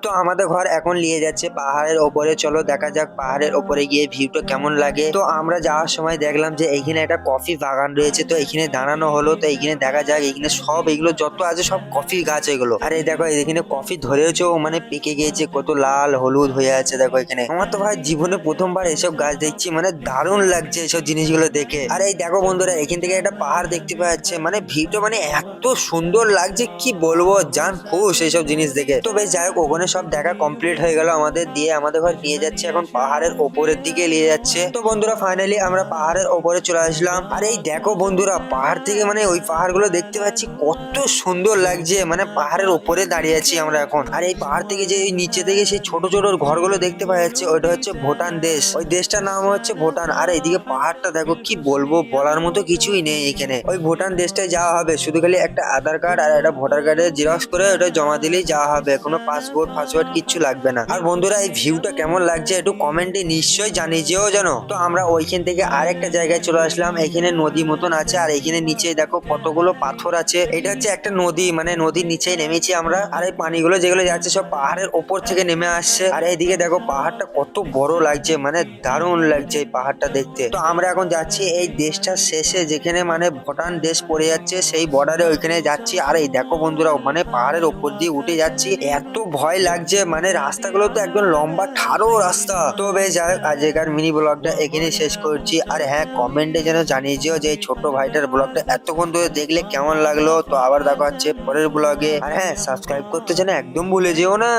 তো আমাদের ঘর এখন নিয়ে যাচ্ছে পাহাড়ের ওপরে, চলো দেখা যাক পাহাড়ের ওপরে গিয়ে ভিউটা কেমন লাগে। তো আমরা যাওয়ার সময় দেখলাম যে এইখানে একটা কফি বাগান রয়েছে, তো এখানে দাঁড়ানো হলো। তো এইখানে দেখা যাক এখানে সব এগুলো যত আছে সব কফি গাছ এগুলো। আর এই দেখো এখানে কফি ধরেছে, মানে পেকে গিয়েছে, কত লাল হলুদ হয়ে আছে দেখো এখানে। আমার তো ভাই জীবনে প্রথমবার এসব গাছ দেখছি, মানে দারুণ লাগছে এসব জিনিসগুলো দেখে। আর এই দেখো বন্ধুরা এখান থেকে একটা পাহাড় দেখতে পাওয়া যাচ্ছে, মানে ভিউটা মানে এত সুন্দর লাগছে কি বলবো, জান খুশ এইসব জিনিস দেখে। তো বেশ যাই হোক ওখানে সব দেখা কমপ্লিট হয়ে গেল আমাদের, দিয়ে আমাদের ঘর নিয়ে যাচ্ছে এখন পাহাড়ের ওপরের দিকে নিয়ে যাচ্ছে। তো বন্ধুরা ফাইনালি আমরা পাহাড়ের ওপরে চলে আসলাম। আর এই দেখো বন্ধুরা পাহাড় থেকে মানে ওই পাহাড় গুলো দেখতে পাচ্ছি কত সুন্দর লাগছে, মানে পাহাড়ের ওপরে দাঁড়িয়ে আছি আমরা এখন। আর এই পাহাড় থেকে যে এই নিচে থেকে সেই ছোট ছোট ঘরগুলো দেখতে পাওয়া যাচ্ছে, ওইটা হচ্ছে ভুটান দেশ। ওই দেশটার নাম হচ্ছে ভুটান। আর এইদিকে পাহাড়টা দেখো কি বলবো, বলার মতো কিছুই নেই এখানে। ওই ভুটান দেশটায় যাওয়া হবে, শুধু খালি একটা আধার কার্ড আর একটা ভোটার কার্ডের জেরক্স করে ওটা জমা দিলেই যাওয়া হবে, কোনো পাসপোর্ট ফাসপোর্ট কিচ্ছু লাগবে না। আর বন্ধুরা এই ভিউটা কেমন লাগছে একটু কমেন্টে নিশ্চয়ই জানিয়েও জানো। তো আমরা ওইখান থেকে আরেকটা জায়গায় চলে আসলাম, এখানে নদী মতন আছে, আর এখানে নিচে দেখো কতগুলো পাথর আছে। এটা হচ্ছে একটা নদী, মানে নদীর নিচেই নেমেছি আমরা। আর এই পানিগুলো যেগুলো যাচ্ছে সব পাহাড়ের ওপর থেকে নেমে আসছে। আর এইদিকে দেখো পাহাড়টা কত বড় লাগছে, মানে দারুণ লাগছে এই পাহাড়টা দেখতে। তো আমরা এখন যাচ্ছি এই দেশটার শেষে, যেখানে মানে ভুটান দেশ পড়ে যাচ্ছে সেই বর্ডারে, ওইখানে যাচ্ছি। আর এই দেখো বন্ধুরা মানে পাহাড়ের ওপর দিয়ে উঠে যাচ্ছি, এত ভয় লাগছে, মানে রাস্তাগুলো তো একদম লম্বা ঠাড়ো রাস্তা। তো বেশ যাই হোক আজকের মিনি ব্লগটা এখানে শেষ করছি। আর হ্যাঁ কমেন্টে যেন জানিয়ে দিও যে এই ছোট ভাইটার ব্লগটা এতক্ষণ ধরে দেখলে কেমন লাগলো। তো আবার দেখা হচ্ছে পরের ব্লগে। আর হ্যাঁ সাবস্ক্রাইব করতে যেন একদম ভুলে যেও না।